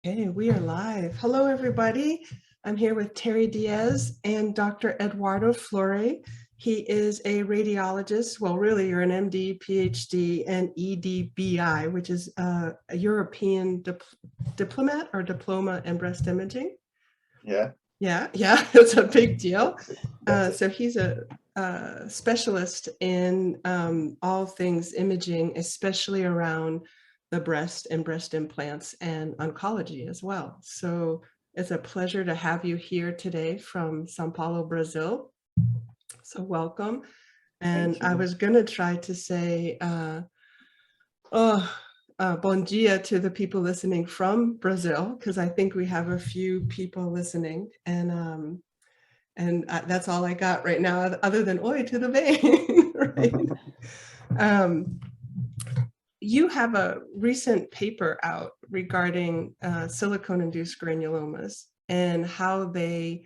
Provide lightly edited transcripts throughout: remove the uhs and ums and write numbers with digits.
Okay, we are live. Hello, everybody. I'm here with Terry Diaz and Dr. Eduardo Fluery. He is a radiologist. Well, really, you're an MD, Ph.D, and EDBI, which is a European diplomat or diploma in breast imaging. Yeah. Yeah, it's a big deal. That's So he's a specialist in all things imaging, especially around the breast and breast implants and oncology as well. So it's a pleasure to have you here today from Sao Paulo, Brazil. So welcome. And I was going to try to say, bon dia to the people listening from Brazil, because I think we have a few people listening. And that's all I got right now, other than oi to the vein, right? You have a recent paper out regarding silicone-induced granulomas and how it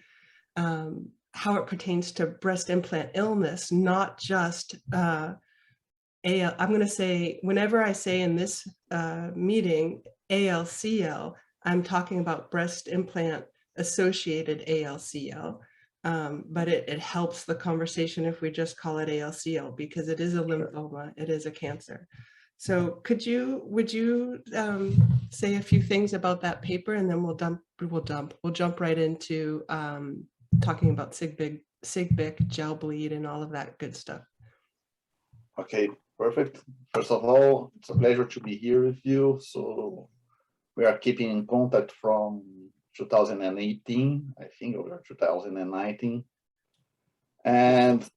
pertains to breast implant illness, not just I'm going to say, whenever I say in this meeting ALCL, I'm talking about breast implant associated ALCL. But it helps the conversation if we just call it ALCL, because it is a lymphoma, it is a cancer. So would you say a few things about that paper, and then we'll jump right into talking about SIGBIC, gel bleed, and all of that good stuff. Okay, perfect. First of all, it's a pleasure to be here with you. So we are keeping in contact from 2018, I think, or 2019. And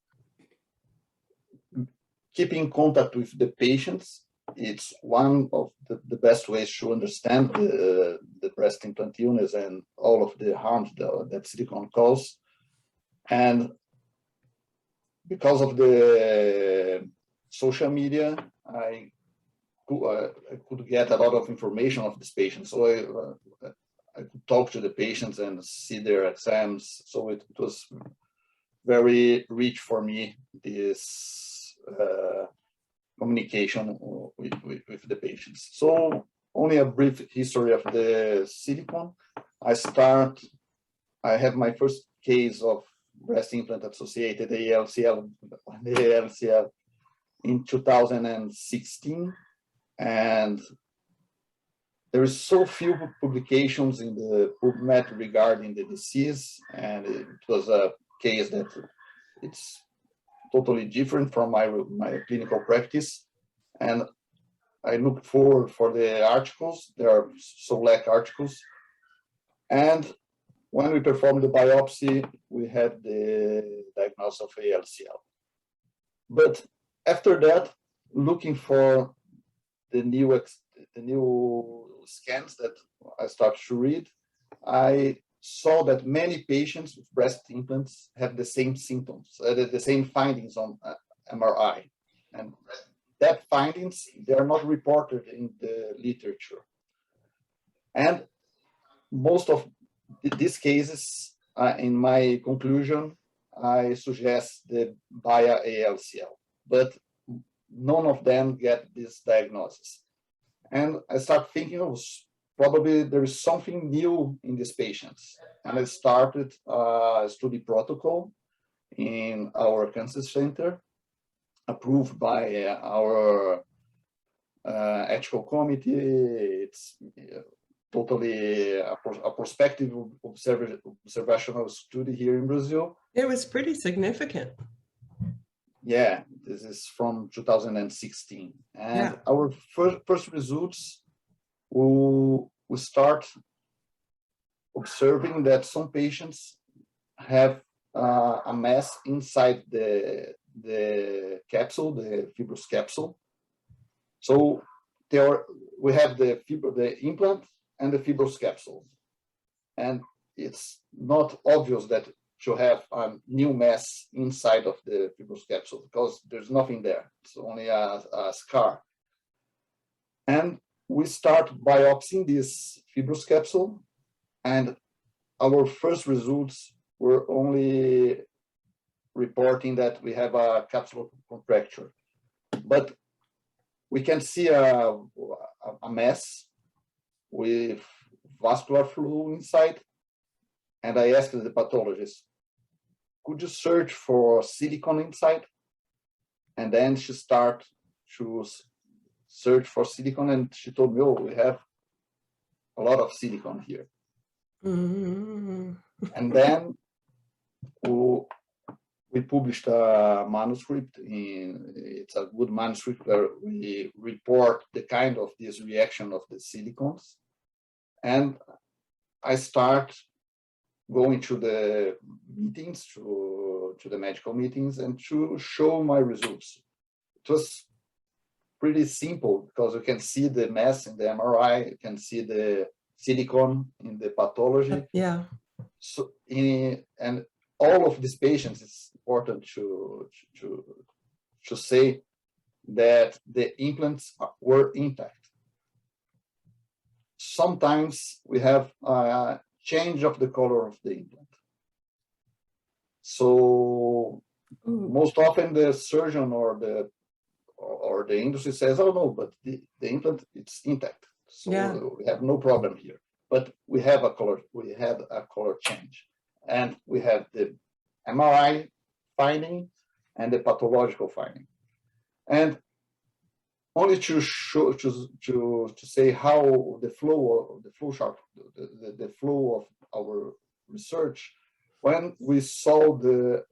keeping contact with the patients, it's one of the best ways to understand the breast implant illness and all of the harms that silicone causes. And because of the social media, I could get a lot of information of these patients. So I could talk to the patients and see their exams. So it was very rich for me, this communication with the patients. So only a brief history of the silicone. I have my first case of breast implant-associated ALCL in 2016, and there is so few publications in the PubMed regarding the disease, and it was a case that it's totally different from my clinical practice. And I looked forward for the articles. There are select articles. And when we performed the biopsy, we had the diagnosis of ALCL. But after that, looking for the new scans that I started to read, I saw that many patients with breast implants have the same symptoms, the same findings on MRI. And that findings, they are not reported in the literature. And most of these cases, in my conclusion, I suggest the BIA-ALCL, but none of them get this diagnosis. And I start thinking, probably there is something new in these patients. And I started a study protocol in our cancer center, approved by our ethical committee. It's totally a prospective observational study here in Brazil. It was pretty significant. Yeah, this is from 2016. And our first results, we start observing that some patients have a mass inside the capsule, the fibrous capsule. So we have the implant and the fibrous capsule. And it's not obvious that you have a new mass inside of the fibrous capsule because there's nothing there. It's only a scar. And we start biopsying this fibrous capsule, and our first results were only reporting that we have a capsular contracture. But we can see a mass with vascular flow inside. And I asked the pathologist, could you search for silicone inside? And then she started to search for silicone, and she told me, oh, we have a lot of silicone here. Mm-hmm. And then we published a manuscript. It's a good manuscript where we report the kind of this reaction of the silicones. And I start going to the meetings, to the medical meetings, and to show my results. It was pretty simple because you can see the mass in the MRI, you can see the silicone in the pathology. Yeah. So, and all of these patients, it's important to say that the implants were intact. Sometimes we have a change of the color of the implant. So most often the surgeon or the industry says, oh no, but the implant, it's intact. So we have no problem here. But we had a color change. And we have the MRI finding and the pathological finding. And only to show, to say how the flow chart, the flow of our research, when we saw the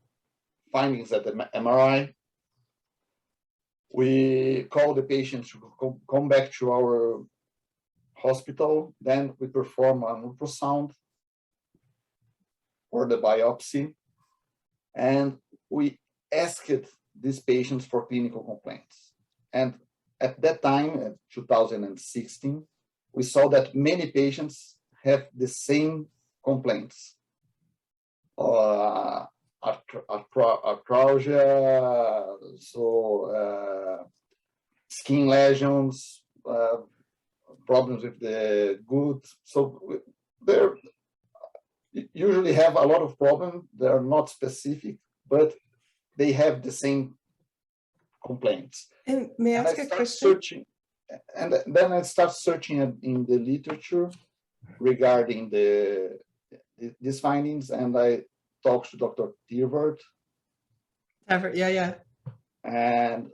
findings at the MRI, we called the patient to come back to our hospital. Then we perform an ultrasound or the biopsy, and we asked these patients for clinical complaints. And at that time, in 2016, we saw that many patients have the same complaints. Arthralgia, skin lesions, problems with the gut. So they usually have a lot of problems. They are not specific, but they have the same complaints. And may I ask a question? And then I start searching in the literature regarding these findings, and I talked to Dr. Tiervert. Yeah. And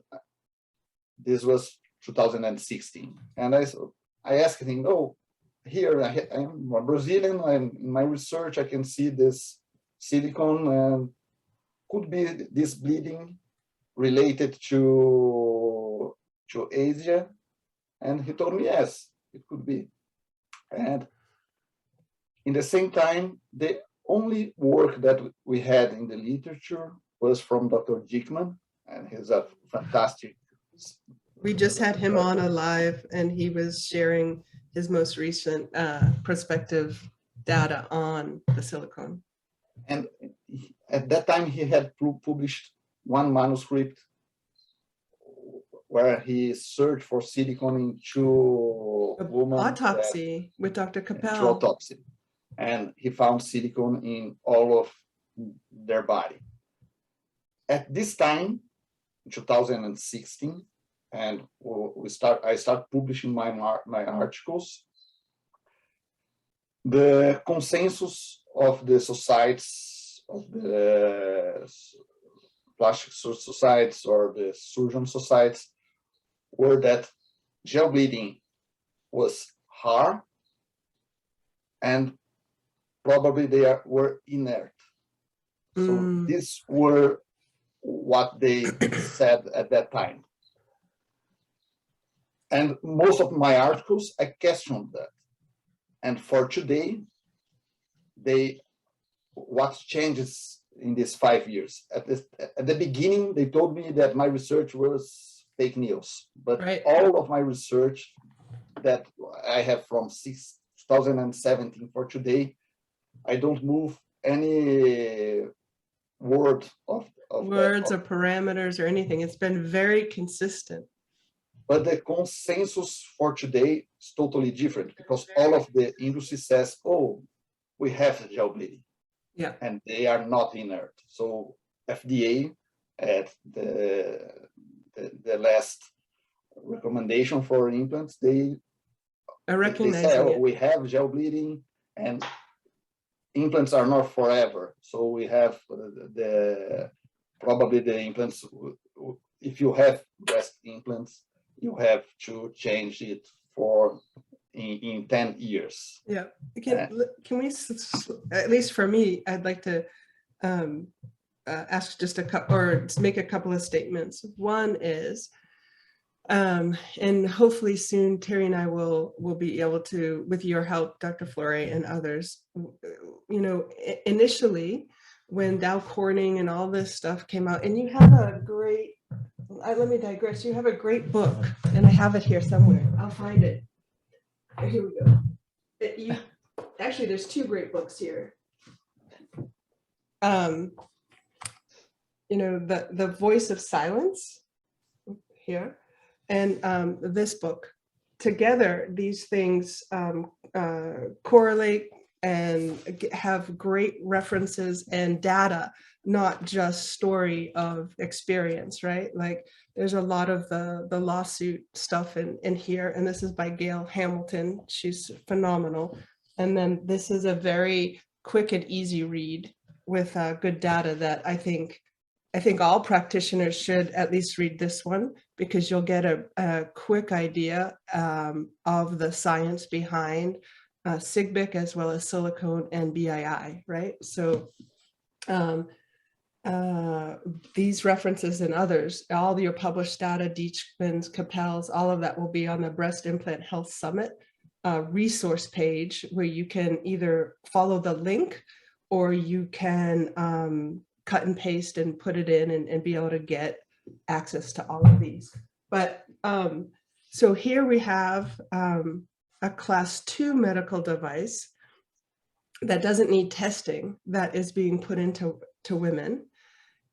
this was 2016. And I asked him, oh, here I'm a Brazilian, in my research, I can see this silicone, and could be this bleeding related to Asia? And he told me, yes, it could be. And in the same time, the only work that we had in the literature was from Dr. Dickman, and he's a fantastic. We just had him on a live, and he was sharing his most recent prospective data on the silicone. And at that time, he had published one manuscript where he searched for silicone in two women. Autopsy with Dr. Capsule. Autopsy. And he found silicone in all of their body. At this time, 2016, and I start publishing my articles. The consensus of the societies, of the plastic societies or the surgeon societies, were that gel bleeding was hard, and probably they were inert. So these were what they said at that time. And most of my articles, I questioned that. And for today, what changes in these 5 years? At the beginning, they told me that my research was fake news, but all of my research that I have from 2017 for today, I don't move any word of words or parameters or anything. It's been very consistent. But the consensus for today is totally different, because all of the industry says, oh, we have gel bleeding. Yeah. And they are not inert. So FDA at the last recommendation for implants, they They say, recognizing oh, it. we have gel bleeding and implants are not forever. So we have probably the implants, if you have breast implants, you have to change it in 10 years. Yeah. Can we, at least for me, I'd like to ask just a couple, or make a couple of statements. One is, and hopefully soon Terry and I will be able to, with your help, Dr. Fluery and others, you know, initially when Dow Corning and all this stuff came out, and you have a great, let me digress, you have a great book, and I have it here somewhere. I'll find it. Here we go. Actually, there's two great books here. You know, the Voice of Silence here, and this book. Together, these things correlate and have great references and data, not just story of experience, right? Like there's a lot of the lawsuit stuff in here, and this is by Gail Hamilton. She's phenomenal. And then this is a very quick and easy read with good data that I think all practitioners should at least read this one, because you'll get a quick idea of the science behind SIGBIC as well as Silicone and BII, right? So these references and others, all your published data, Deachman's, Capel's, all of that will be on the Breast Implant Health Summit resource page, where you can either follow the link or you can cut and paste and put it in and be able to get access to all of these. But so here we have a class 2 medical device that doesn't need testing that is being put into women.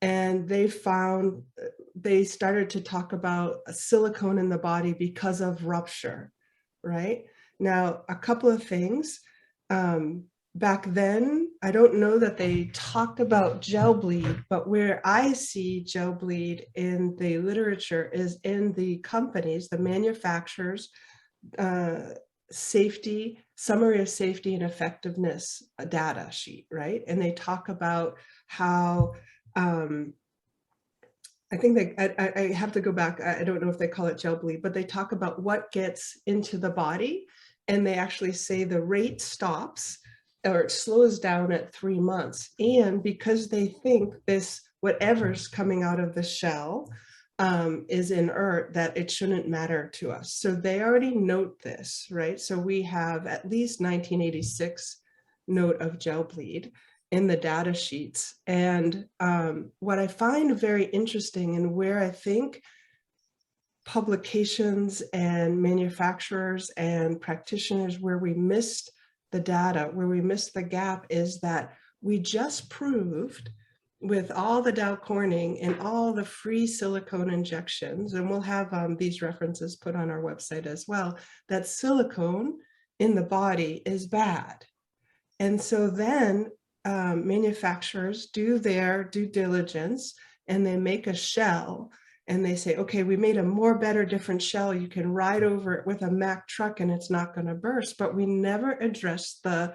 And they started to talk about a silicone in the body because of rupture, right? Now, a couple of things. Back then, I don't know that they talked about gel bleed, but where I see gel bleed in the literature is in the companies, the manufacturers, safety, summary of safety and effectiveness data sheet, right? And they talk about how, I think I have to go back, I don't know if they call it gel bleed, but they talk about what gets into the body, and they actually say the rate stops or it slows down at 3 months. And because they think this, whatever's coming out of the shell is inert, that it shouldn't matter to us. So they already note this, right? So we have at least 1986 note of gel bleed in the data sheets. And what I find very interesting, and where I think publications and manufacturers and practitioners, where we missed the data, where we missed the gap, is that we just proved with all the Dow Corning and all the free silicone injections, and we'll have these references put on our website as well, that silicone in the body is bad. And so then manufacturers do their due diligence, and they make a shell, and they say, okay, we made a more better, different shell. You can ride over it with a Mack truck and it's not going to burst. But we never addressed the,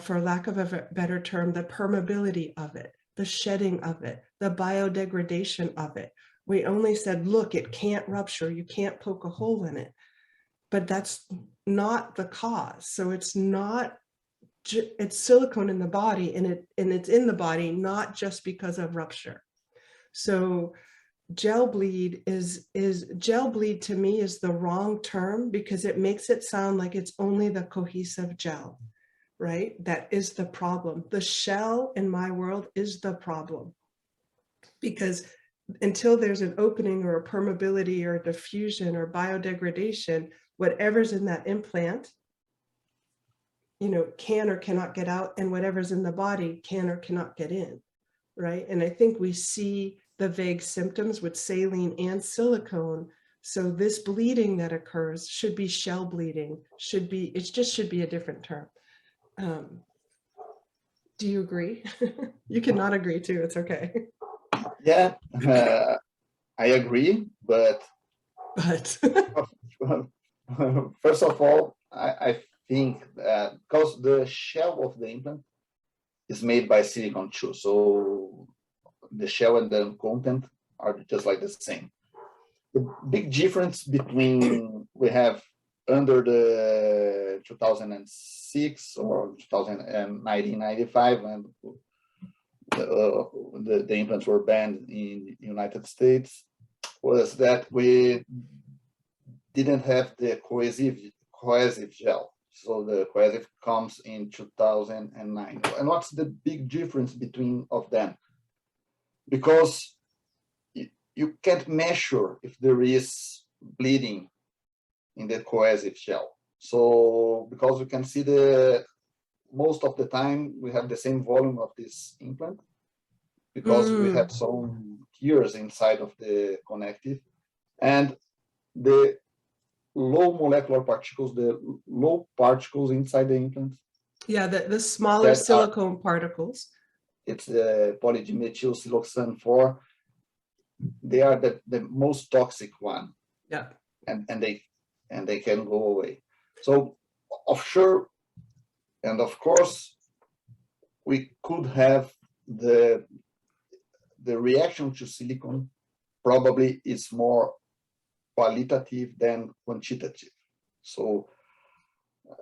for lack of a better term, the permeability of it, the shedding of it, the biodegradation of it. We only said, look, it can't rupture. You can't poke a hole in it. But that's not the cause. So it's not, it's silicone in the body, and it's in the body, not just because of rupture. So gel bleed gel bleed to me is the wrong term, because it makes it sound like it's only the cohesive gel, right? That is the problem. The shell in my world is the problem, because until there's an opening or a permeability or a diffusion or biodegradation, whatever's in that implant, you know, can or cannot get out, and whatever's in the body can or cannot get in, right? And I think we see the vague symptoms with saline and silicone. So this bleeding that occurs should be shell bleeding, should be a different term. Do you agree? You cannot agree too, it's okay. Yeah, I agree, but But first of all, I think that because the shell of the implant is made by silicone too, so the shell and the content are just like the same. The big difference between we have under the 2006 or 1995 when the implants were banned in the United States was that we didn't have the cohesive gel. So the cohesive comes in 2009. And what's the big difference between of them? Because you can't measure if there is bleeding in the cohesive gel. So because you can see most of the time we have the same volume of this implant because we have some gears inside of the connective, and the low molecular particles, the low particles inside the implant. Yeah, the smaller silicone particles. It's polydimethyl siloxane 4. They are the most toxic one. Yeah. And they can go away. So offshore, and of course, we could have the reaction to silicone probably is more qualitative than quantitative. So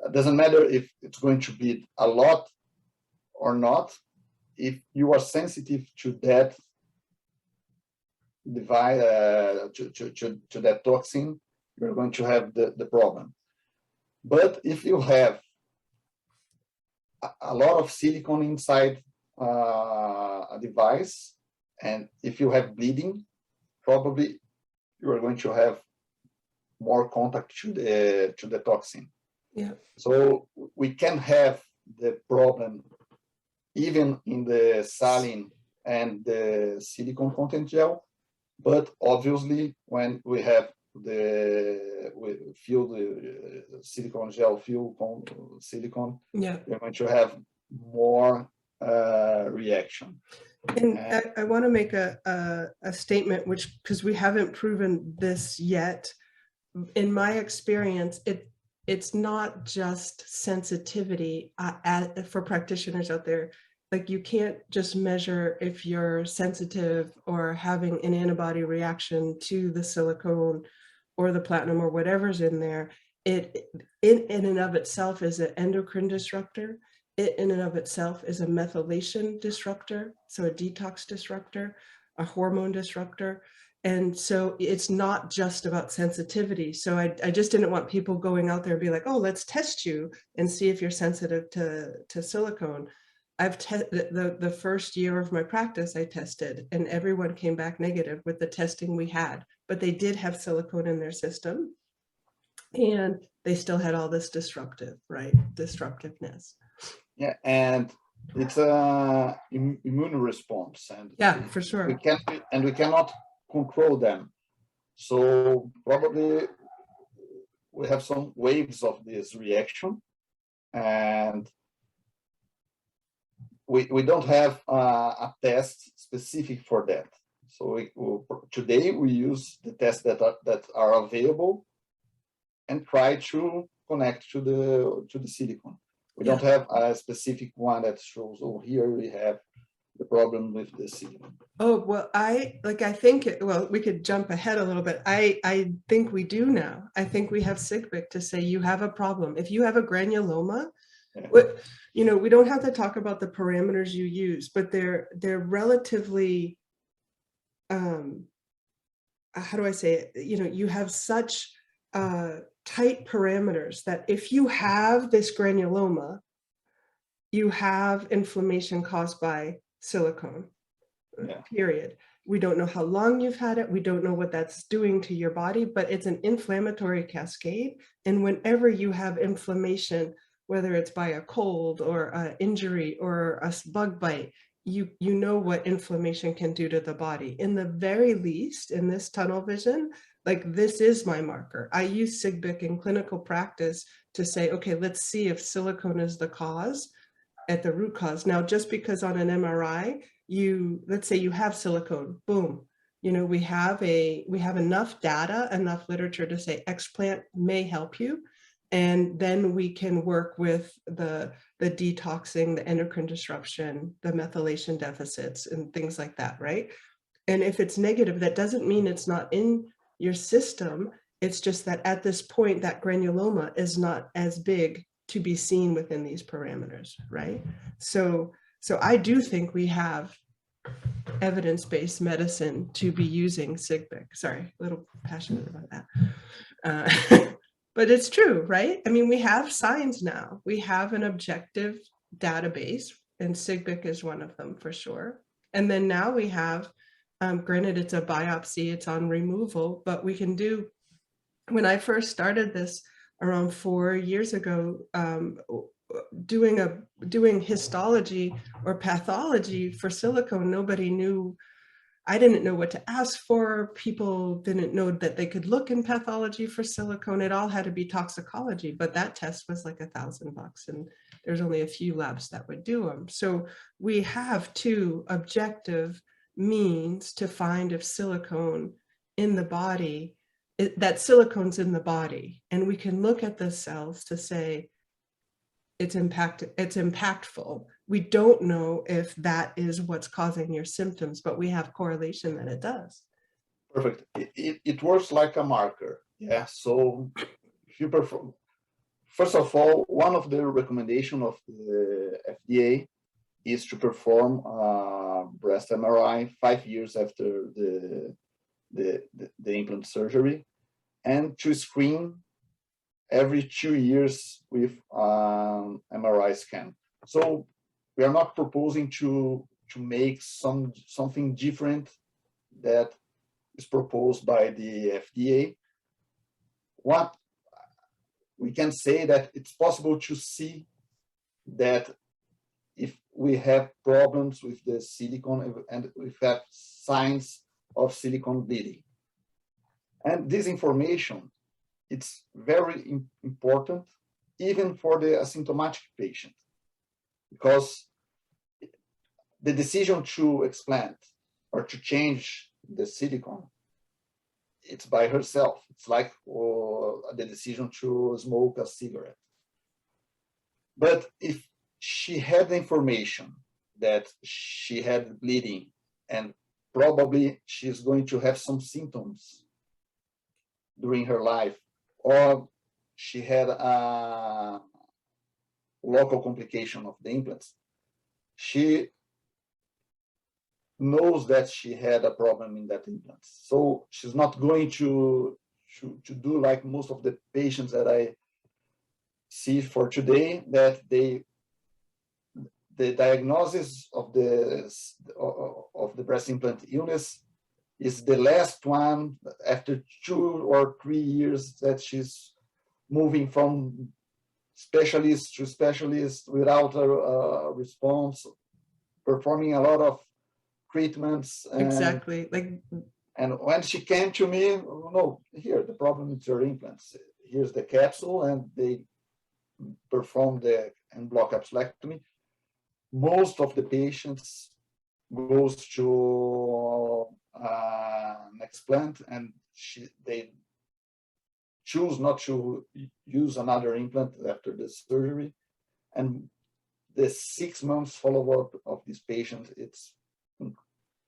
it doesn't matter if it's going to be a lot or not. If you are sensitive to that device, to that toxin, you're going to have the problem. But if you have a lot of silicone inside a device, and if you have bleeding, probably you are going to have more contact to the toxin. Yeah. So we can have the problem even in the saline and the silicone content gel, but obviously when we have we fill the silicone gel, fill silicone, yeah, you're going to have more reaction. And I want to make a statement, which, because we haven't proven this yet, in my experience, it's not just sensitivity for practitioners out there. Like, you can't just measure if you're sensitive or having an antibody reaction to the silicone or the platinum or whatever's in there. It in and of itself is an endocrine disruptor. It in and of itself is a methylation disruptor, so a detox disruptor, a hormone disruptor. And so it's not just about sensitivity. So I just didn't want people going out there and be like, oh, let's test you and see if you're sensitive to silicone. I've the first year of my practice, I tested, and everyone came back negative with the testing we had, but they did have silicone in their system, and they still had all this disruptiveness. Yeah, and it's a immune response, and yeah, for sure. We cannot control them. So probably we have some waves of this reaction, and we don't have a test specific for that. So today we use the tests that are available and try to connect to the silicone. We don't have a specific one that shows, oh, here we have the problem with the silicone. Oh, well, I think, well, we could jump ahead a little bit. I think we do now. I think we have SIGBIC to say you have a problem. If you have a granuloma, you know, we don't have to talk about the parameters you use, but they're relatively, how do I say it? You know, you have such tight parameters that if you have this granuloma, you have inflammation caused by silicone, period. We don't know how long you've had it. We don't know what that's doing to your body, but it's an inflammatory cascade. And whenever you have inflammation, whether it's by a cold or an injury or a bug bite, you know what inflammation can do to the body. In the very least, in this tunnel vision, like, this is my marker. I use SIGBIC in clinical practice to say, okay, let's see if silicone is the cause, at the root cause. Now, just because on an MRI, let's say you have silicone, boom, you know, we have enough data, enough literature to say explant may help you. And then we can work with the detoxing, the endocrine disruption, the methylation deficits and things like that, right? And if it's negative, that doesn't mean it's not in your system. It's just that at this point, that granuloma is not as big to be seen within these parameters, right? So I do think we have evidence-based medicine to be using SIGBIC. Sorry, a little passionate about that. But it's true, right? I mean, we have signs now. We have an objective database, and SIGBIC is one of them for sure. And then now we have, granted it's a biopsy, it's on removal, but we can do, when I first started this around 4 years ago, doing histology or pathology for silicone, nobody knew. I didn't know what to ask for. People didn't know that they could look in pathology for silicone. It all had to be toxicology, but that test was like $1,000, and there's only a few labs that would do them. So we have two objective means to find if silicone in the body, that silicone's in the body, and we can look at the cells to say it's impactful. We don't know if that is what's causing your symptoms, but we have correlation that it does. Perfect. It works like a marker. Yeah. So if you perform, first of all, one of the recommendations of the FDA is to perform breast MRI 5 years after the implant surgery, and to screen every 2 years with MRI scan. So we are not proposing to make something different that is proposed by the FDA. What we can say that it's possible to see that if we have problems with the silicone and we have signs of silicone bleeding. And this information, it's very important even for the asymptomatic patient, because the decision to explant or to change the silicone, it's by herself. It's like the decision to smoke a cigarette. But if she had the information that she had bleeding and probably she's going to have some symptoms during her life, or she had a local complication of the implants, she knows that she had a problem in that implant. So she's not going to do like most of the patients that I see for today, that the diagnosis of the breast implant illness is the last one after 2 or 3 years that she's moving from specialist to specialist without a response, performing a lot of treatments. Exactly. And when she came to me, no, here, the problem is your implants. Here's the capsule, and they perform the en bloc capsulectomy. Most of the patients goes to an explant, and they choose not to use another implant after the surgery. And the 6 months follow-up of this patient, it's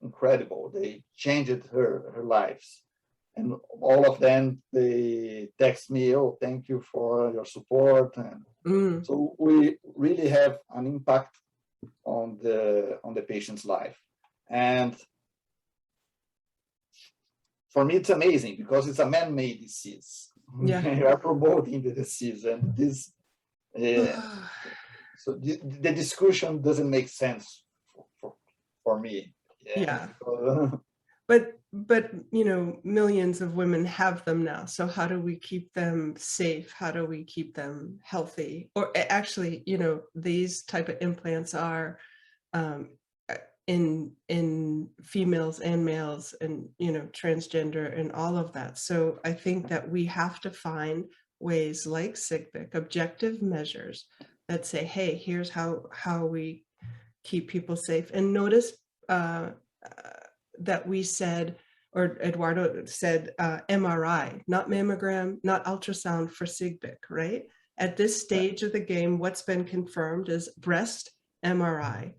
incredible. They changed her lives. And all of them, they text me, oh, thank you for your support. And so we really have an impact on the patient's life. And for me, it's amazing because it's a man-made disease. Yeah. You are promoting the disease, and this, so the discussion doesn't make sense for me. Yeah. But you know, millions of women have them now. So how do we keep them safe? How do we keep them healthy? Or actually, you know, these type of implants are in females and males, and you know, transgender and all of that. So I think that we have to find ways like SIGBIC, objective measures that say, hey, here's how we keep people safe. And notice that we said or Eduardo said MRI, not mammogram, not ultrasound for SIGBIC, right? At this stage of the game, what's been confirmed is breast MRI.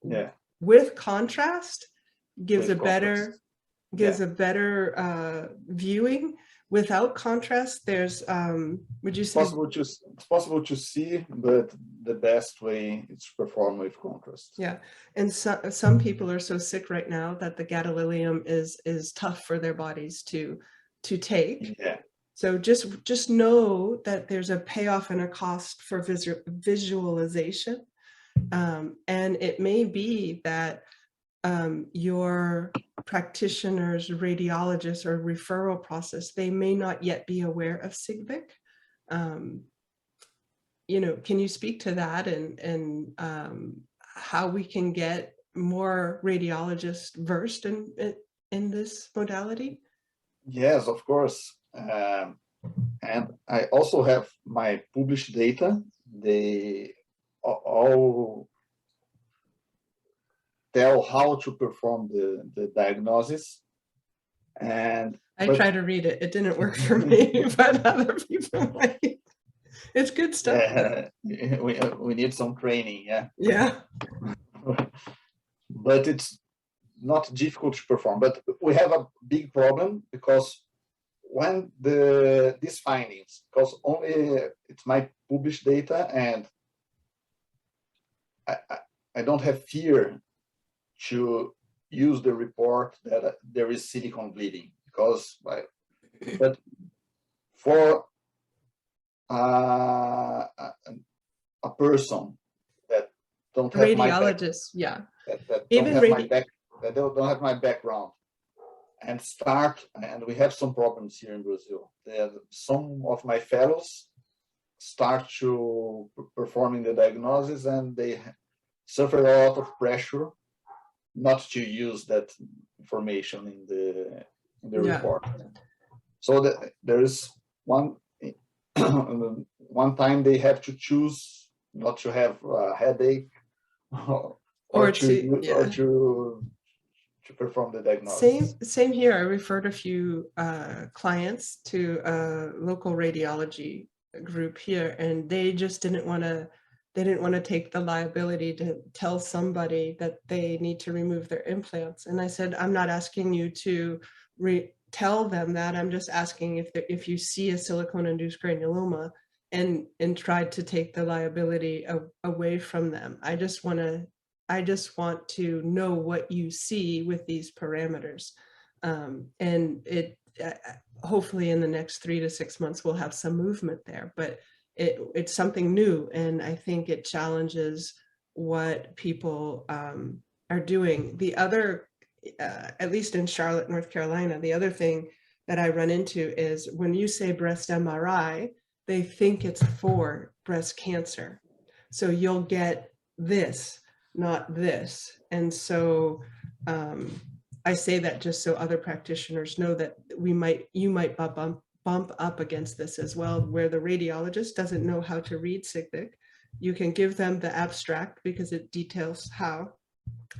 Yeah. With contrast, gives With a better viewing. Without contrast, there's would you say it's possible to see, but the best way is to perform with contrast. Yeah, and some people are so sick right now that the gadolinium is tough for their bodies to take. Yeah. So just know that there's a payoff and a cost for visualization, and it may be that your practitioner's radiologist or referral process, they may not yet be aware of SIGBIC. You know, can you speak to that and how we can get more radiologists versed in this modality? Yes, of course. And I also have my published data. They all tell how to perform the diagnosis. And I tried to read it. It didn't work for me, but other people might. It's good stuff. We need some training, yeah. Yeah. But it's not difficult to perform. But we have a big problem because when these findings, because only it's my published data, and I don't have fear to use the report that there is silicone bleeding, because but for a person that don't have radiologists, yeah, that don't have my back, that don't have my background, and we have some problems here in Brazil. Some of my fellows start to performing the diagnosis, and they suffer a lot of pressure not to use that information in the report. So there is one time they have to choose not to have a headache or to perform the diagnosis. Same here. I referred a few clients to a local radiology group here, and they just didn't want to take the liability to tell somebody that they need to remove their implants. And I said, I'm not asking you to tell them that. I'm just asking if you see a silicone-induced granuloma and try to take the liability away from them. I just want to know what you see with these parameters. And it hopefully in the next 3 to 6 months, we'll have some movement there, but it's something new. And I think it challenges what people are doing. The other, at least in Charlotte, North Carolina, the other thing that I run into is when you say breast MRI, they think it's for breast cancer. So you'll get this, not this. And so I say that just so other practitioners know that you might bump up against this as well, where the radiologist doesn't know how to read SIGBIC. You can give them the abstract because it details how.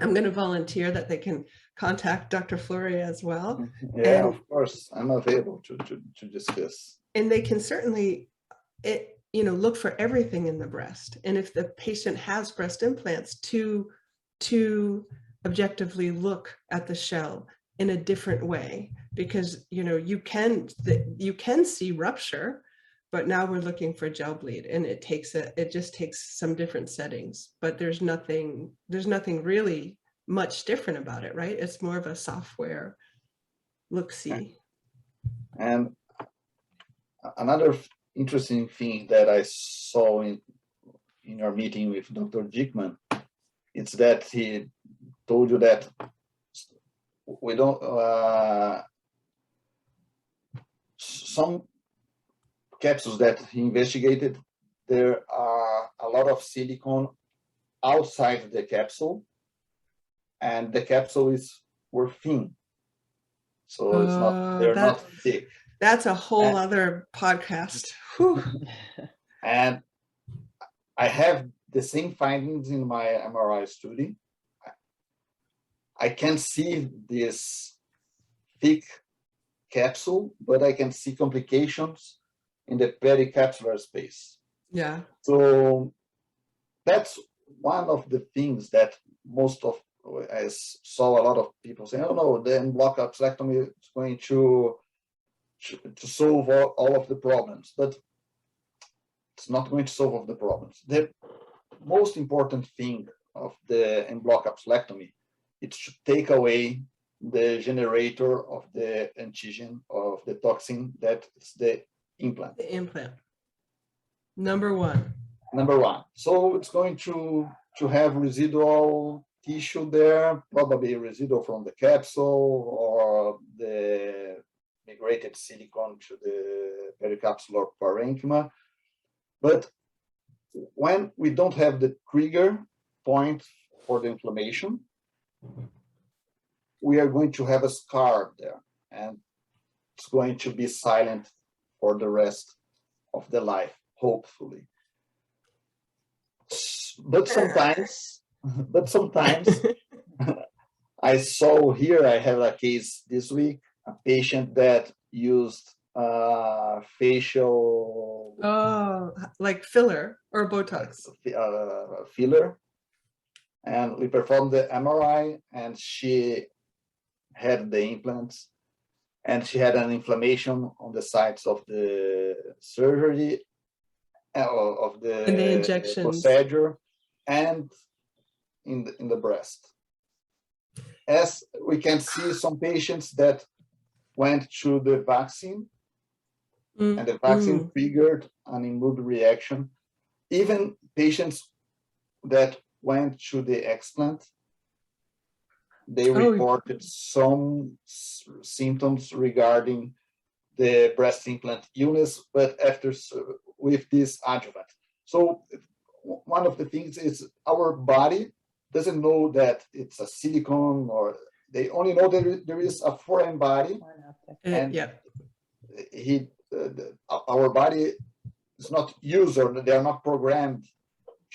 I'm going to volunteer that they can contact Dr. Fluery as well. Yeah, and, of course, I'm available to discuss. And they can certainly, look for everything in the breast. And if the patient has breast implants, to objectively look at the shell in a different way, because you can see rupture, but now we're looking for gel bleed, and it just takes some different settings. But there's nothing really much different about it, right? It's more of a software look-see. And another interesting thing that I saw in your meeting with Dr. Dickman, it's that he told you that we don't some capsules that he investigated, there are a lot of silicone outside the capsule, and the capsule were thin, so it's not, they're not thick. That's a whole other podcast. And I have the same findings in my MRI study. I can see this thick capsule, but I can see complications in the pericapsular space. Yeah. So that's one of the things that I saw a lot of people saying, oh no, the en-bloc capsulectomy is going to solve all of the problems, but it's not going to solve all the problems. The most important thing of the en-bloc capsulectomy is to take away the generator of the antigen, of the toxin, that is the implant. The implant. Number one. So it's going to have residual tissue there, probably residual from the capsule or the migrated silicone to the pericapsular parenchyma. But when we don't have the trigger point for the inflammation, we are going to have a scar there, and it's going to be silent for the rest of the life, hopefully. But sometimes I saw here, I have a case this week, a patient that used facial... Oh, like filler or Botox? Filler. And we performed the MRI, and she had the implants, and she had an inflammation on the sites of the surgery, of the injections, procedure, and in the breast. As we can see, some patients that went through the vaccine, and the vaccine triggered an immune reaction. Even patients that went through the explant, they reported some symptoms regarding the breast implant illness, but with this adjuvant. So one of the things is our body doesn't know that it's a silicone, or they only know that there is a foreign body, and our body is not used, or they are not programmed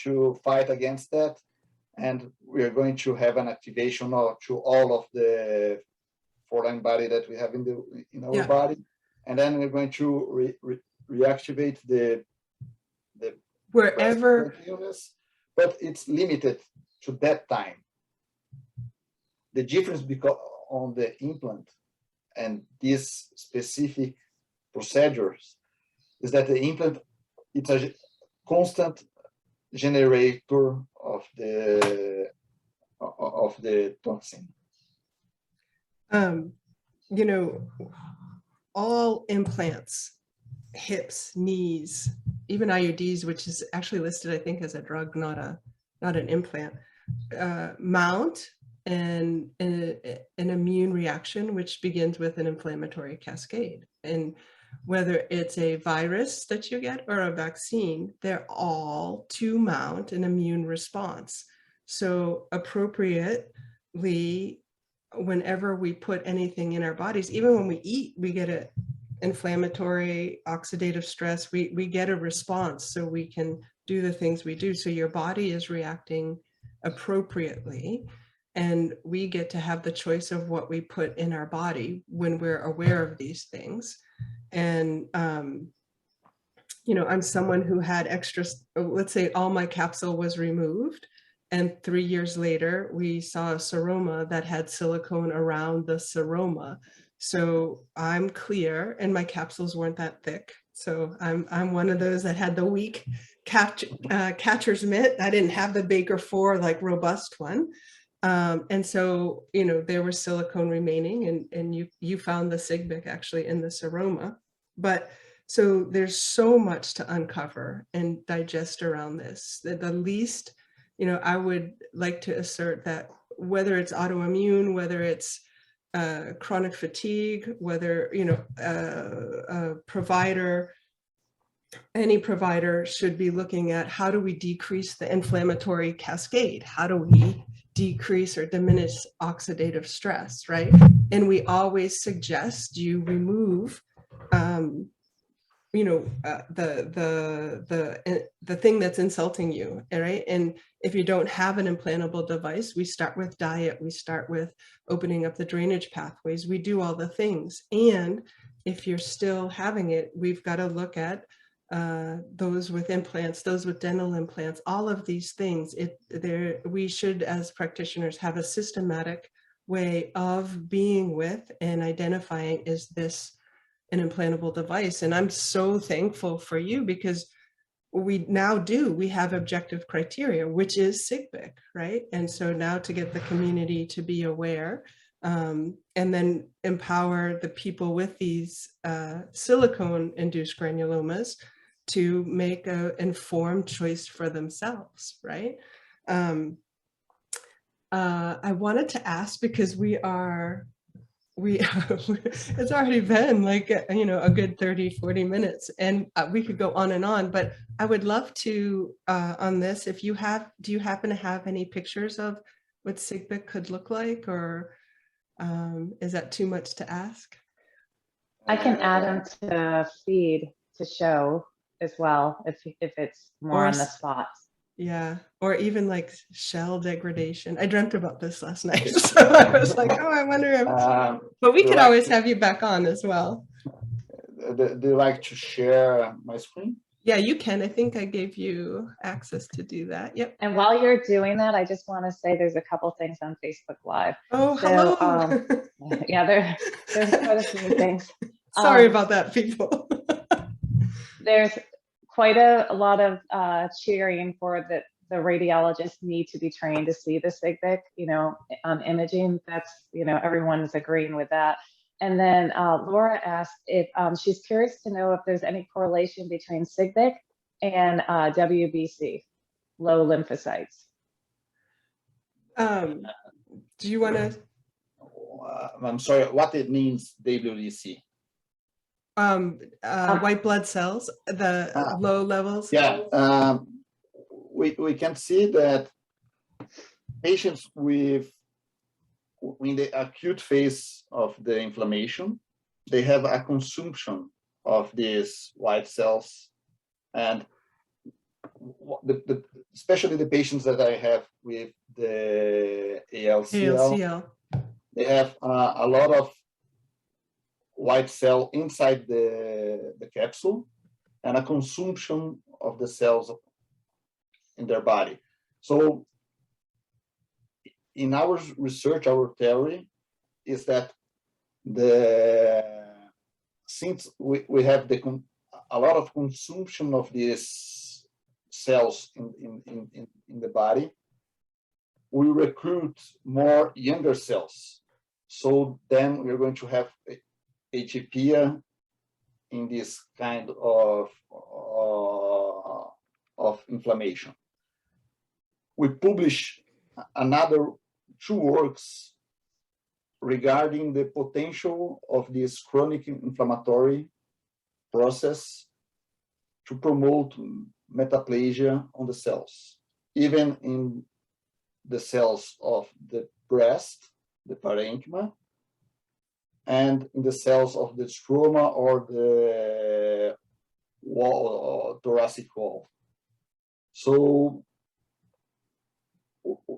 to fight against that. And we are going to have an activation to all of the foreign body that we have in our body, and then we're going to reactivate the wherever illness, but it's limited to that time. The difference on the implant and these specific procedures is that the implant, it's a constant generator of the toxin. You know, all implants, hips, knees, even IUDs, which is actually listed, I think, as a drug, not an implant, mount an immune reaction, which begins with an inflammatory cascade. And whether it's a virus that you get or a vaccine, they're all to mount an immune response. So appropriately, whenever we put anything in our bodies, even when we eat, we get an inflammatory, oxidative stress, we get a response so we can do the things we do. So your body is reacting appropriately, and we get to have the choice of what we put in our body when we're aware of these things. And, you know, I'm someone who had extra, let's say all my capsule was removed, and 3 years later, we saw a seroma that had silicone around the seroma. So I'm clear, and my capsules weren't that thick. So I'm one of those that had the weak catcher's mitt. I didn't have the Baker 4 like robust one. And so, you know, there was silicone remaining, and you found the SIGBIC actually in the seroma. But so there's so much to uncover and digest around this. The least, you know, I would like to assert that whether it's autoimmune, whether it's chronic fatigue, whether, you know, a provider, any provider should be looking at how do we decrease the inflammatory cascade? How do we decrease or diminish oxidative stress, right? And we always suggest you remove the thing that's insulting you, right? And if you don't have an implantable device, we start with diet, we start with opening up the drainage pathways, we do all the things. And if you're still having it, we've got to look at those with implants, those with dental implants, all of these things. We should, as practitioners, have a systematic way of being with and identifying, is this an implantable device? And I'm so thankful for you, because we have objective criteria, which is SIGBIC, right? And so now to get the community to be aware, and then empower the people with these silicone-induced granulomas to make an informed choice for themselves, right? I wanted to ask, because it's already been like, a good 30-40 minutes, and we could go on and on, but I would love to, on this, do you happen to have any pictures of what SIGBIC could look like, or is that too much to ask? I can add them to the feed to show as well, if it's more on the spot. Yeah, or even like shell degradation. I dreamt about this last night, so I was like, oh, I wonder if, but we could always have you back on as well. Do you like to share my screen? Yeah, you can. I think I gave you access to do that. Yep. And while you're doing that, I just want to say there's a couple things on Facebook Live. Oh, so, hello. Yeah, there's quite a few things. Sorry about that, people. There's quite a lot of cheering for the radiologists need to be trained to see the SIGBIC, on imaging. That's, everyone's agreeing with that. And then Laura asked if she's curious to know if there's any correlation between SIGBIC and WBC, low lymphocytes. Do you want to? I'm sorry, what it means, WBC? White blood cells, the low levels. Yeah, we can see that patients in the acute phase of the inflammation, they have a consumption of these white cells, and especially the patients that I have with the ALCL. They have a lot of white cell inside the capsule, and a consumption of the cells in their body. So in our research, our theory is that since we have a lot of consumption of these cells in the body, we recruit more younger cells. So then we're going to have HEPA in this kind of inflammation. We publish another 2 works regarding the potential of this chronic inflammatory process to promote metaplasia on the cells, even in the cells of the breast, the parenchyma, and in the cells of the stroma or the wall, thoracic wall. So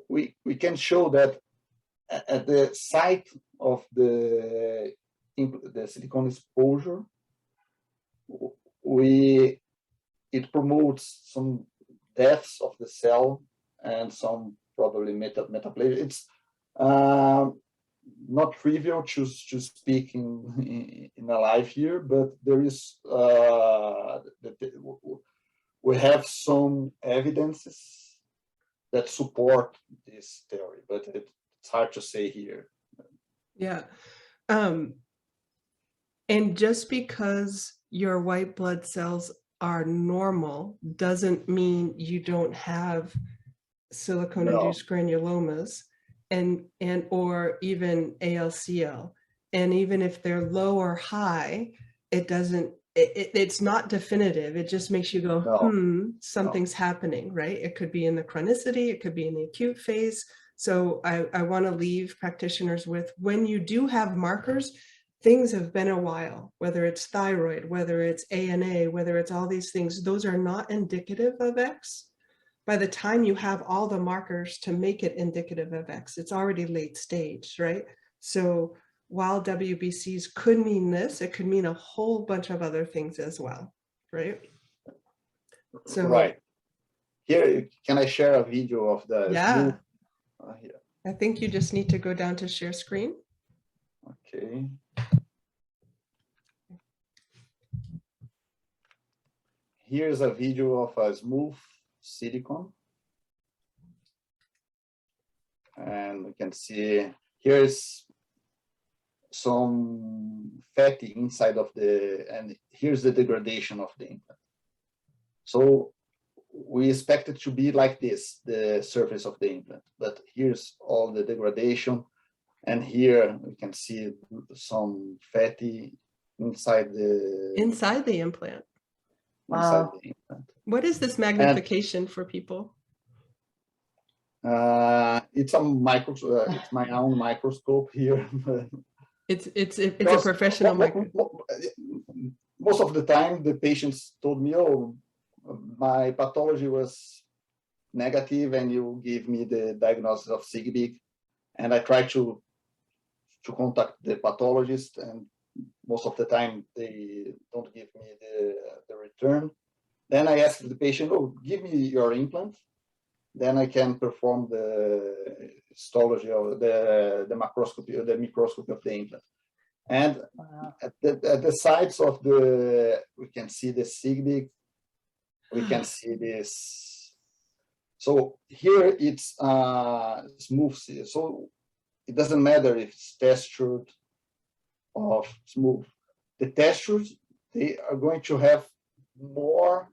we can show that at the site of the silicone exposure, it promotes some deaths of the cell and some probably metaplasia. It's not trivial to speak in a live here, but there is we have some evidences that support this theory, but it's hard to say here. Yeah. And just because your white blood cells are normal doesn't mean you don't have silicone-induced granulomas and or even ALCL. And even if they're low or high, it's not definitive. It just makes you go, something's happening, right? It could be in the chronicity, it could be in the acute phase. So I want to leave practitioners with, when you do have markers, things have been a while, whether it's thyroid, whether it's ANA, whether it's all these things, those are not indicative of X. By the time you have all the markers to make it indicative of X, it's already late stage, right? So while WBCs could mean this, it could mean a whole bunch of other things as well, right? So, right. Here, can I share a video of the yeah, smooth? Here. I think you just need to go down to share screen. Okay. Here's a video of a smooth silicone. And we can see here's some fatty inside of and here's the degradation of the implant. So we expect it to be like this, the surface of the implant, but here's all the degradation. And here we can see some fatty inside the implant. Wow. The implant. What is this magnification for people? It's a it's my own microscope here. it's a professional microscope. Most of the time, the patients told me, "Oh, my pathology was negative, and you give me the diagnosis of SIGBIC," and I try to contact the pathologist, and most of the time they don't give me the return. Then I ask the patient, "Oh, give me your implant." Then I can perform the histology of the macroscopy or the microscopy of the implant. And Wow. at the sides of we can see the SIGBIC, we can see this. So here it's smooth. So it doesn't matter if it's textured or smooth. The textures, they are going to have more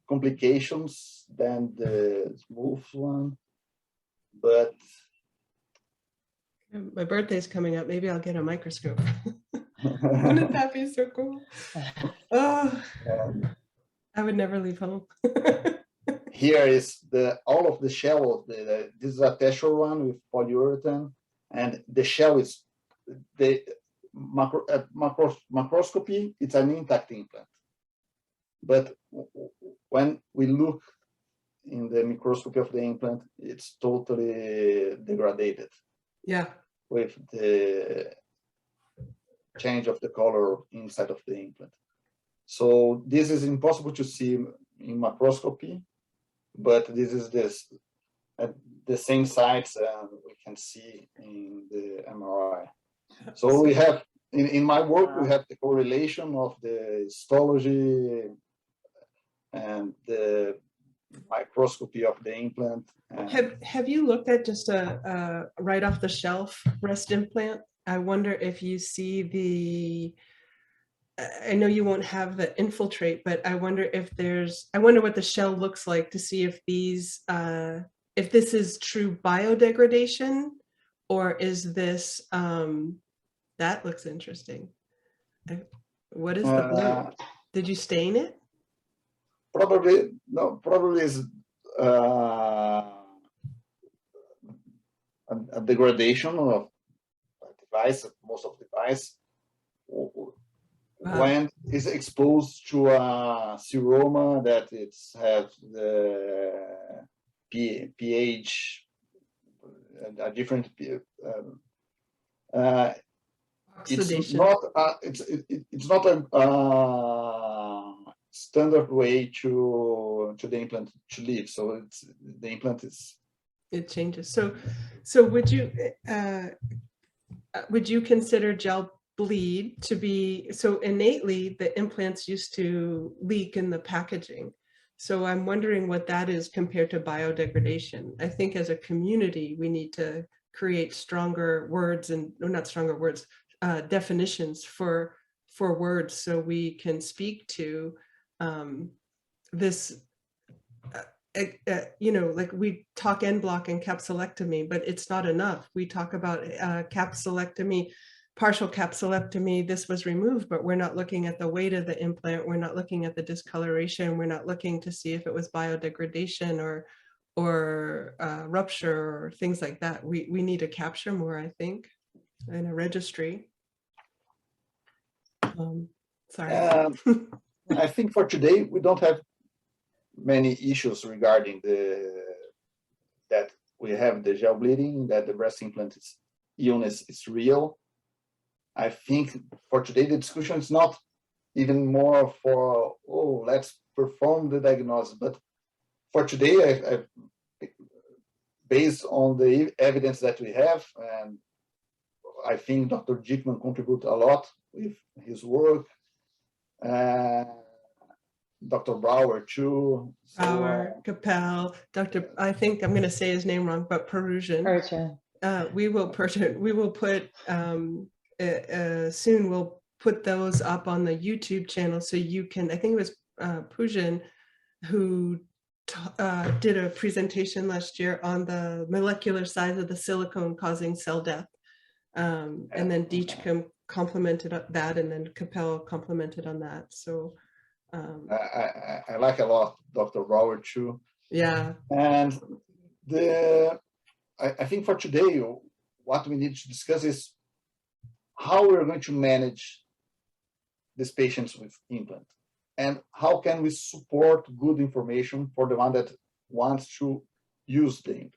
complications than the smooth one, but my birthday's coming up. Maybe I'll get a microscope. Wouldn't that be so cool? Oh, I would never leave home. Here is all of the shell. This is a texture one with polyurethane, and the shell is the macroscopy. It's an intact implant, but when we look in the microscopy of the implant, it's totally degraded. Yeah. With the change of the color inside of the implant. So this is impossible to see in macroscopy, but this is at the same sites we can see in the MRI. So we have, in my work, we have the correlation of the histology and the microscopy of the implant. Have you looked at just a right off the shelf breast implant? I wonder if you see I know you won't have the infiltrate, but I wonder I wonder what the shell looks like to see if if this is true biodegradation, or is this, that looks interesting. What is the blue? Did you stain it? Probably, no, probably is a degradation of device, most of the device, when it's exposed to a seroma that has the pH, a different it's not a standard way to the implant to live. So the implant it changes. So would you consider gel bleed to be, so innately the implants used to leak in the packaging. So I'm wondering what that is compared to biodegradation. I think as a community, we need to create stronger words not stronger words, definitions for words, so we can speak to this, like we talk en bloc and capsulectomy, but it's not enough. We talk about capsulectomy, partial capsulectomy, this was removed, but we're not looking at the weight of the implant. We're not looking at the discoloration. We're not looking to see if it was biodegradation or rupture or things like that. We need to capture more, I think, in a registry. Sorry. I think for today, we don't have many issues regarding that we have the gel bleeding, that the breast implant illness is real. I think for today, the discussion is not even more for, oh, let's perform the diagnosis. But for today, based on the evidence that we have, and I think Dr. Dickman contributed a lot with his work, Dr. Brower too. Brower, Capel, Dr. I think I'm going to say his name wrong, but Perusian. We will put soon we'll put those up on the YouTube channel so you can, I think it was Pujan who did a presentation last year on the molecular size of the silicone causing cell death. And then Deachcom complemented that, and then Capel complemented on that. So I like a lot Dr. Brower too. Yeah. And I think for today, what we need to discuss is how we're going to manage these patients with implant, and how can we support good information for the one that wants to use the implant.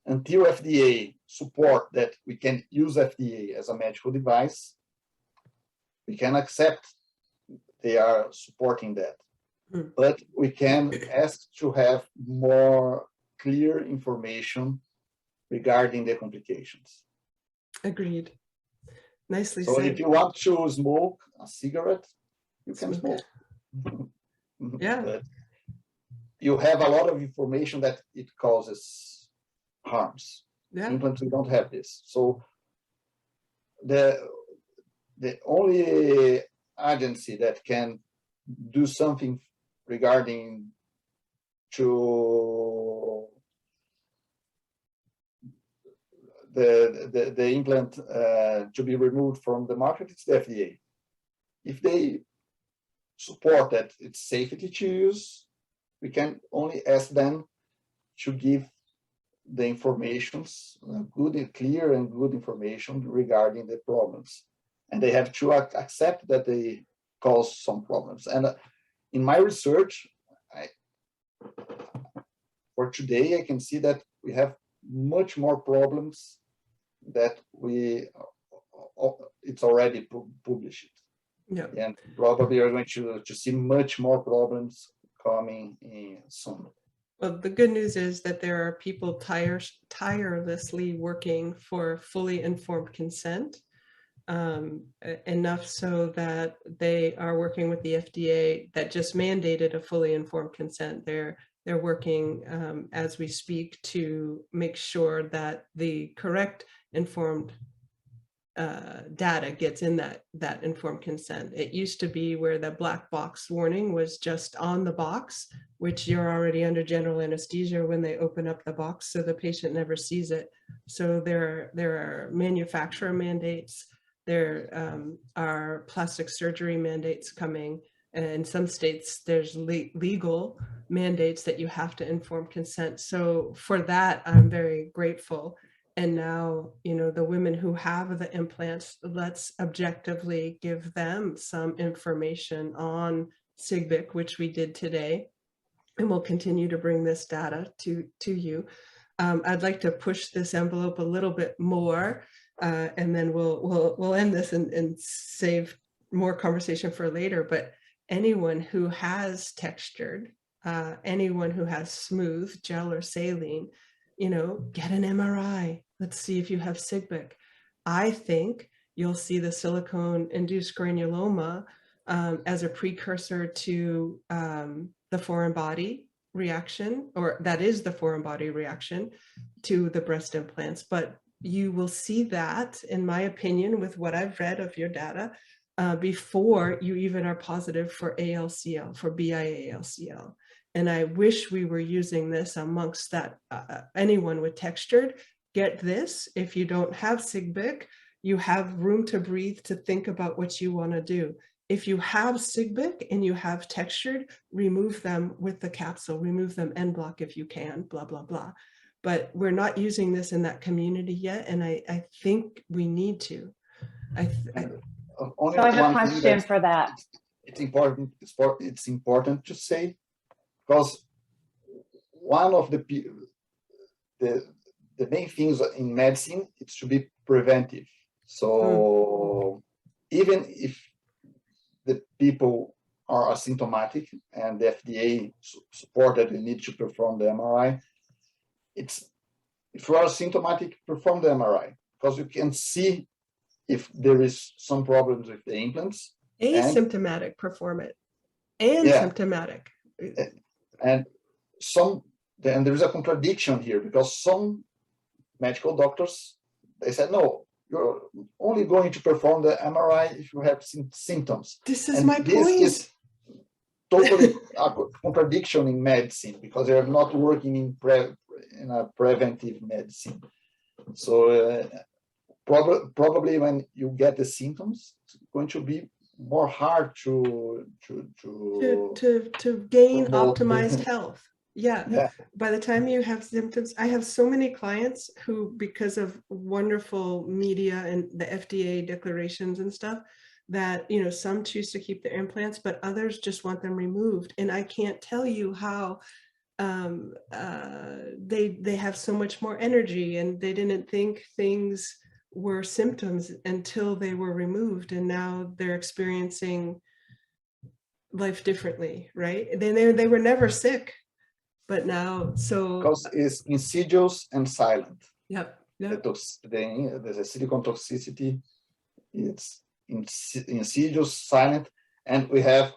Until FDA support that we can use FDA as a medical device, we can accept they are supporting that. But we can ask to have more clear information regarding the complications. Agreed. Nicely so said. If you want to smoke a cigarette, you can smoke. Yeah. But you have a lot of information that it causes harms. Yeah. Implants, we don't have this. So the only agency that can do something regarding to the implant to be removed from the market, it's the FDA. If they support that it's safety to use, we can only ask them to give the informations, good, clear and good information regarding the problems. And they have to accept that they cause some problems. And in my research, for today, I can see that we have much more problems that it's already published. Yeah. And probably are going to see much more problems coming in soon. Well, the good news is that there are people tirelessly working for fully informed consent, enough so that they are working with the FDA that just mandated a fully informed consent. They're working as we speak to make sure that the correct informed data gets in that informed consent. It used to be where the black box warning was just on the box, which you're already under general anesthesia when they open up the box, so the patient never sees it. So there are manufacturer mandates, there are plastic surgery mandates coming, and in some states there's legal mandates that you have to inform consent. So for that, I'm very grateful. And now, you know, the women who have the implants, let's objectively give them some information on SIGBIC, which we did today, and we'll continue to bring this data to you. I'd like to push this envelope a little bit more, and then we'll end this and save more conversation for later. But anyone who has textured, anyone who has smooth gel or saline, you know, get an MRI. Let's see if you have SIGBIC. I think you'll see the silicone-induced granuloma as a precursor to the foreign body reaction, or that is the foreign body reaction to the breast implants. But you will see that, in my opinion, with what I've read of your data, before you even are positive for ALCL, for BIA-ALCL. And I wish we were using this amongst that, anyone with textured, get this. If you don't have SIGBIC, you have room to breathe to think about what you want to do. If you have SIGBIC and you have textured, remove them with the capsule, remove them en bloc if you can, blah, blah, blah. But we're not using this in that community yet. And I think we need to. only So I have a one thing question for that. it's important. It's important to say, because one of the main things in medicine is to be preventive. So even if the people are asymptomatic and the FDA support that they need to perform the MRI, if you are symptomatic, perform the MRI, because you can see if there is some problems with the implants. Asymptomatic, perform it. And symptomatic. And there is a contradiction here, because some medical doctors, they said, no, you're only going to perform the MRI if you have symptoms. This is my point. Is totally a contradiction in medicine, because they're not working in a preventive medicine. So probably when you get the symptoms, it's going to be more hard to gain optimized health. Yeah. By the time you have symptoms, I have so many clients who, because of wonderful media and the FDA declarations and stuff, that, you know, some choose to keep their implants, but others just want them removed. And I can't tell you how they have so much more energy, and they didn't think things were symptoms until they were removed, and now they're experiencing life differently, right? They were never sick, but now, so because it's insidious and silent. Yep. The silicone toxicity, it's insidious, silent, and we have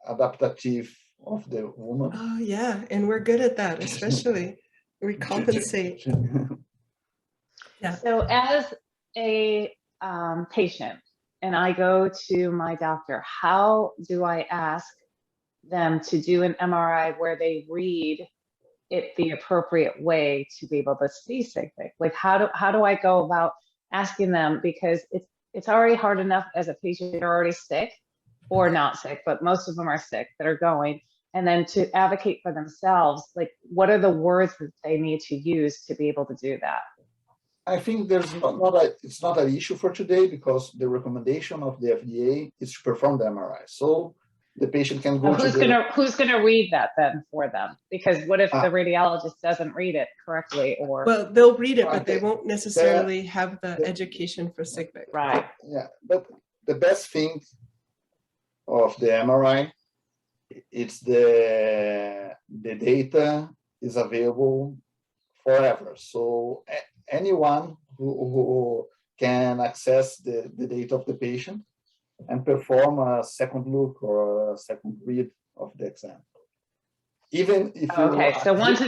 adaptive of the woman. Oh yeah, and we're good at that, especially we compensate. Yeah. So as a patient, and I go to my doctor, how do I ask them to do an MRI where they read it the appropriate way to be able to see SIGBIC? Like, how do I go about asking them, because it's already hard enough as a patient, you're already sick or not sick, but most of them are sick that are going, and then to advocate for themselves, like, what are the words that they need to use to be able to do that? I think it's not an issue for today, because the recommendation of the FDA is to perform the MRI. So the patient can go. Who's gonna read that then for them? Because what if the radiologist doesn't read it correctly, or? Well, they'll read it, but they won't necessarily have the education for SIGBIC. Right. Yeah, but the best thing of the MRI, it's the data is available forever. So anyone who can access the data of the patient and perform a second look or a second read of the exam. Even if so once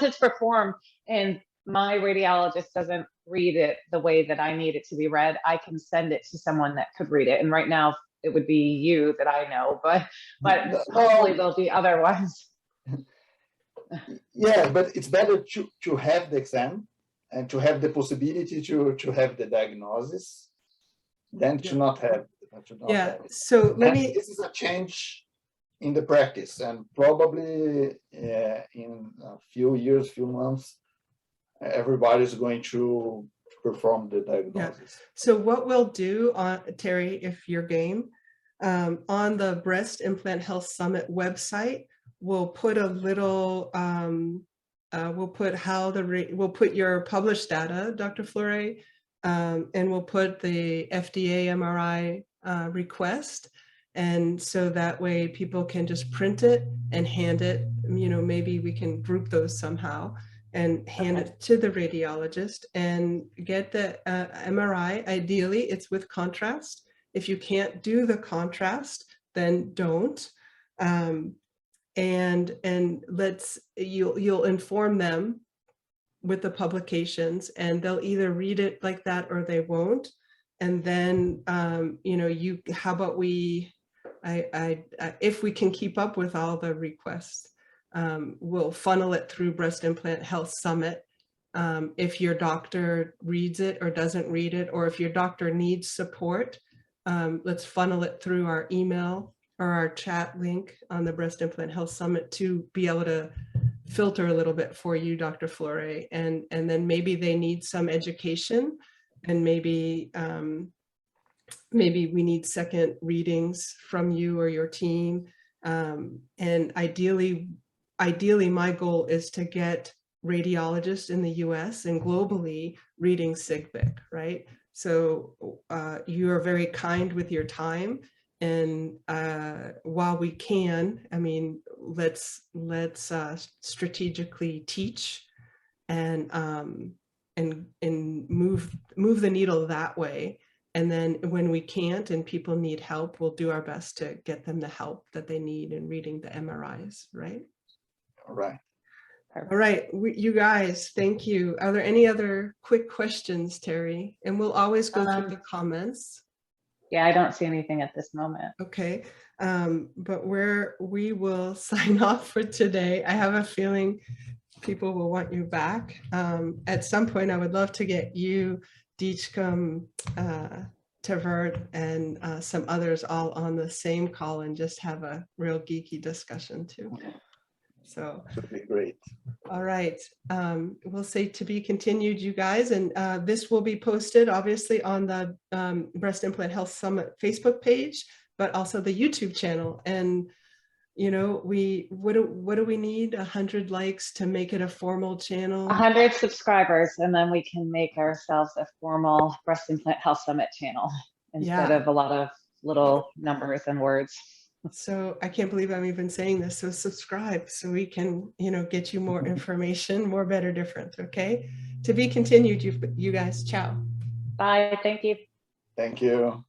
it's performed and my radiologist doesn't read it the way that I need it to be read, I can send it to someone that could read it. And right now it would be you that I know, but hopefully there'll be other ones. Yeah, but it's better to have the exam and to have the possibility to have the diagnosis than to not have. So this is a change in the practice, and probably in a few years, few months, everybody's going to perform the diagnosis. So what we'll do, Terry, if you're game, on the Breast Implant Health Summit website, we'll put a little, we'll put your published data, Dr. Fluery, and we'll put the FDA MRI request. And so that way people can just print it and hand it, you know, maybe we can group those somehow and hand it to the radiologist and get the MRI. Ideally, it's with contrast. If you can't do the contrast, then don't. And you'll inform them with the publications, and they'll either read it like that or they won't. And then, you know, how about if we can keep up with all the requests, we'll funnel it through Breast Implant Health Summit. If your doctor reads it or doesn't read it, or if your doctor needs support, let's funnel it through our email or our chat link on the Breast Implant Health Summit to be able to filter a little bit for you, Dr. Fluery. And then maybe they need some education, and maybe maybe we need second readings from you or your team. And ideally, my goal is to get radiologists in the US and globally reading SIGBIC, right? So you are very kind with your time. And while we can, I mean, let's strategically teach and move the needle that way. And then when we can't and people need help, we'll do our best to get them the help that they need in reading the MRIs, right? All right. All right, you guys, thank you. Are there any other quick questions, Terry? And we'll always go through the comments. Yeah, I don't see anything at this moment. Okay, but we will sign off for today. I have a feeling people will want you back. At some point, I would love to get you, Deechcom, Tavert, and some others all on the same call and just have a real geeky discussion too. So That would be great. all right, we'll say to be continued, you guys, and this will be posted obviously on the Breast Implant Health Summit Facebook page, but also the YouTube channel. And you know, what do we need? 100 likes to make it a formal channel? 100 subscribers, and then we can make ourselves a formal Breast Implant Health Summit channel instead of a lot of little numbers and words. So I can't believe I'm even saying this. So subscribe so we can, you know, get you more information, more, better, different. Okay. To be continued, you guys. Ciao. Bye. Thank you. Thank you.